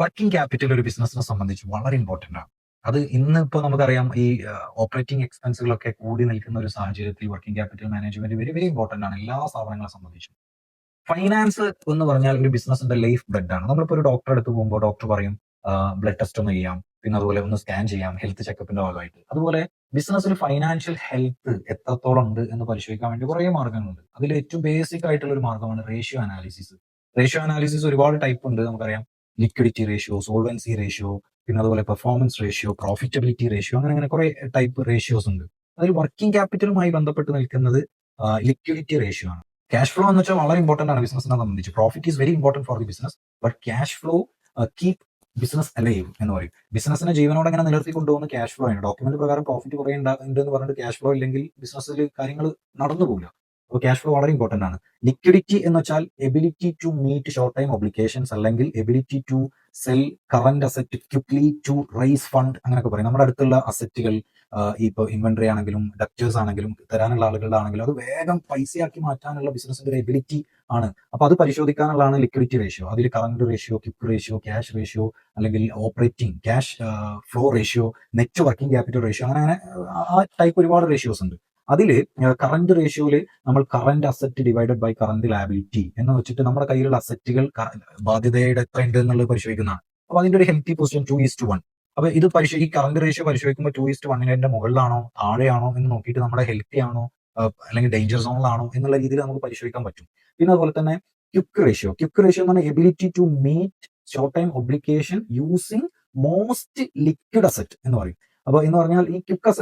Working capital ഒരു ബിസിനസിനെ സംബന്ധിച്ച് വളരെ ഇമ്പോർട്ടന്റ് ആണ്. അത് ഇന്നിപ്പോ നമുക്കറിയാം ഈ ഓപ്പറേറ്റിംഗ് എക്സ്പെൻസുകളൊക്കെ കൂടി നിൽക്കുന്ന ഒരു സാഹചര്യത്തിൽ working capital management very very important ആണ് എല്ലാ സ്ഥാപനങ്ങളെ സംബന്ധിച്ചും. ഫൈനാൻസ് എന്ന് പറഞ്ഞാൽ ഒരു ബിസിനസിന്റെ ലൈഫ് ബ്ലഡ് ആണ്. നമ്മളിപ്പോ ഒരു ഡോക്ടറെ അടുത്ത് പോകുമ്പോൾ ഡോക്ടർ പറയും ബ്ലഡ് ടെസ്റ്റ് ഒന്ന് ചെയ്യാം, പിന്നെ അതുപോലെ ഒന്ന് സ്കാൻ ചെയ്യാം ഹെൽത്ത് ചെക്കപ്പിന്റെ ഭാഗമായിട്ട്. അതുപോലെ ബിസിനസ്സിൽ ഫൈനാൻഷ്യൽ ഹെൽത്ത് എത്രത്തോളം ഉണ്ട് എന്ന് പരിശോധിക്കാൻ വേണ്ടി കുറേ മാർഗങ്ങളുണ്ട്. അതിൽ ഏറ്റവും ബേസിക് ആയിട്ടുള്ള ഒരു മാർഗമാണ് റേഷ്യോ അനാലിസിസ്. റേഷ്യോ അനാലിസിസ് ഒരുപാട് ടൈപ്പ് ഉണ്ട് നമുക്കറിയാം. ലിക്വിഡിറ്റി റേഷ്യോ, സോൾവൻസി റേഷ്യോ, പിന്നെ അതുപോലെ പെർഫോമൻസ് റേഷ്യോ, പ്രോഫിറ്റബിലിറ്റി റേഷ്യോ, അങ്ങനെ കുറെ ടൈപ്പ് റേഷ്യോസ് ഉണ്ട്. അതിൽ വർക്കിംഗ് ക്യാപിറ്റലുമായി ബന്ധപ്പെട്ട് നിൽക്കുന്നത് ലിക്വിഡിറ്റി റേഷ്യോ ആണ്. ക്യാഷ് ഫ്ലോ എന്ന് വെച്ചാൽ വളരെ ഇമ്പോർട്ടന്റ് ആണ് ബിസിനസിനെ സംബന്ധിച്ച്. Profit is very important for the business, but cash flow keep business alive എന്ന് പറയും. ബിസിനസിനെ ജീവനോടെ എങ്ങനെ നിലനിർത്തി കൊണ്ടുപോകുന്ന ക്യാഷ് ഫ്ലോ ആണ്. ഡോക്യുമെന്റ് പ്രകാരം പ്രോഫിറ്റ് കുറേ ഉണ്ട് എന്ന് പറഞ്ഞിട്ട് ക്യാഷ് ഫ്ലോ ഇല്ലെങ്കിൽ ബിസിനസ്സിൽ കാര്യങ്ങൾ നടന്നു പോകില്ല. അപ്പോൾ ക്യാഷ് ഫ്ലോ വളരെ ഇമ്പോർട്ടന്റ് ആണ്. ലിക്വിഡിറ്റി എന്ന് വെച്ചാൽ ability to meet short time obligations, അല്ലെങ്കിൽ ability to sell current asset quickly to raise fund, അങ്ങനെയൊക്കെ പറയും. നമ്മുടെ അടുത്തുള്ള അസറ്റുകൾ ഇപ്പോൾ ഇൻവെന്ററി ആണെങ്കിലും ഡക്റ്റേഴ്സ് ആണെങ്കിലും തരാനുള്ള ആളുകളുടെ ആണെങ്കിലും അത് വേഗം പൈസയാക്കി മാറ്റാനുള്ള ബിസിനസിന്റെ ഒരു എബിലിറ്റി ആണ്. അപ്പൊ അത് പരിശോധിക്കാനുള്ളതാണ് ലിക്വിഡിറ്റി റേഷ്യോ. അതിൽ current ratio, quick ratio, cash ratio, അല്ലെങ്കിൽ operating cash flow ratio, net working capital ratio, അങ്ങനെ ആ ടൈപ്പ് ഒരുപാട് റേഷ്യോസ് ഉണ്ട്. അതിൽ കറന്റ് റേഷ്യോയിൽ നമ്മൾ current asset divided by current liability എന്ന് വെച്ചിട്ട് നമ്മുടെ കയ്യിലുള്ള അസറ്റുകൾ ബാധ്യതയുടെ എത്ര ഉണ്ട് എന്നുള്ളത് പരിശോധിക്കുന്നതാണ്. അപ്പൊ അതിന്റെ ഒരു ഹെൽത്തി പൊസിഷൻ 2:1. അപ്പൊ ഇത് ഈ കറന്റ് റേഷ്യോ പരിശോധിക്കുമ്പോൾ 2:1 മുകളിലാണോ താഴെയാണോ എന്ന് നോക്കിയിട്ട് നമ്മുടെ ഹെൽത്തി ആണോ അല്ലെങ്കിൽ ഡേഞ്ചർ സോണിലാണോ എന്നുള്ള രീതിയിൽ നമുക്ക് പരിശോധിക്കാൻ പറ്റും. പിന്നെ അതുപോലെ തന്നെ ക്വിക്ക് റേഷ്യോ എന്ന് പറഞ്ഞാൽ ability to meet short time obligation using most liquid asset എന്ന് പറയും. അപ്പൊ എന്ന് പറഞ്ഞാൽ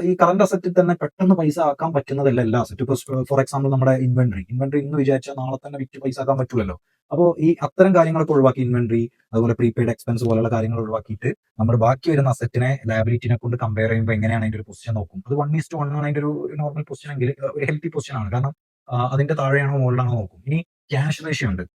ഈ കറന്റ് അസറ്റിൽ തന്നെ പെട്ടെന്ന് പൈസ ആക്കാൻ പറ്റുന്നതല്ല എല്ലാ അസറ്റ്. ഇപ്പൊ ഫോർ എക്സാമ്പിൾ നമ്മുടെ ഇൻവെന്ററി ഇന്ന് വിചാരിച്ചാൽ നാളെ തന്നെ വിറ്റ് പൈസ ആക്കാൻ പറ്റില്ലല്ലോ. അപ്പോൾ ഈ അത്തരം കാര്യങ്ങളൊക്കെ ഒഴിവാക്കി ഇൻവെന്ററി, അതുപോലെ പ്രീപെയ്ഡ് എക്സ്പെൻസ് പോലുള്ള കാര്യങ്ങൾ ഒഴിവാക്കിയിട്ട് നമ്മൾ ബാക്കി വരുന്ന അസറ്റിനെ ലയബിലിറ്റിനെ കൊണ്ട് കമ്പയർ ചെയ്യുമ്പോൾ എങ്ങനെയാണ് അതിന്റെ ഒരു പൊസിഷൻ നോക്കും. അത് 1:1 ആണ് അതിന്റെ ഒരു നോർമൽ പൊസിഷൻ എങ്കിൽ ഒരു ഹെൽത്തി പൊസിഷൻ ആണ്. കാരണം അതിന്റെ താഴെയാണോ മുകളിലാണോ നോക്കും. ഇനി ക്യാഷ് റേഷ്യോ ഉണ്ട്.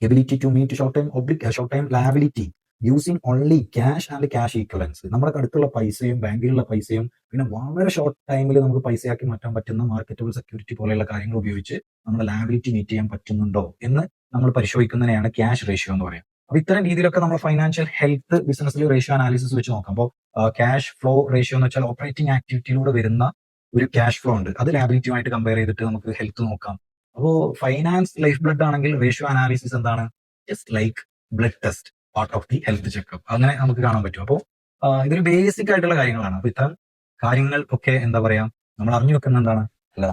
Ability to meet short time liability using only cash and cash equivalents. നമ്മുടെ അടുത്തുള്ള പൈസയും ബാങ്കിലുള്ള പൈസയും പിന്നെ വളരെ ഷോർട്ട് ടൈമിൽ നമുക്ക് പൈസയാക്കി മാറ്റാൻ പറ്റുന്ന മാർക്കറ്റബിൾ സെക്യൂരിറ്റി പോലെയുള്ള കാര്യങ്ങൾ ഉപയോഗിച്ച് നമ്മുടെ ലയബിലിറ്റി മീറ്റ് ചെയ്യാൻ പറ്റുന്നുണ്ടോ എന്ന് നമ്മൾ പരിശോധിക്കുന്നതിനെയാണ് ക്യാഷ് റേഷ്യോ എന്ന് പറയുന്നത്. അപ്പൊ ഇത്തരം രീതിയിലൊക്കെ നമ്മൾ ഫൈനാൻഷ്യൽ ഹെൽത്ത് ബിസിനസ്സിൽ റേഷ്യോ അനാലിസിസ് വെച്ച് നോക്കാം. അപ്പോൾ ക്യാഷ് ഫ്ലോ റേഷ്യോ എന്ന് വെച്ചാൽ ഓപ്പറേറ്റിംഗ് ആക്ടിവിറ്റിയിലൂടെ വരുന്ന ഒരു ക്യാഷ് ഫ്ലോ ഉണ്ട്. അത് ലയബിലിറ്റിയുമായിട്ട് കമ്പയർ ചെയ്തിട്ട് നമുക്ക് ഹെൽത്ത് നോക്കാം. അപ്പോൾ ഫൈനാൻസ് ലൈഫ് ബ്ലഡ് ആണെങ്കിൽ റേഷ്യോ അനാലിസിസ് എന്താണ്? Just like blood test, part of the health checkup, അങ്ങനെ നമുക്ക് കാണാൻ പറ്റും. അപ്പോൾ ഇതൊരു ബേസിക് ആയിട്ടുള്ള കാര്യങ്ങളാണ്. അപ്പൊ ഇത്തരം കാര്യങ്ങൾ ഒക്കെ എന്താ പറയാ നമ്മൾ അറിഞ്ഞു വെക്കുന്ന എന്താണ് അല്ല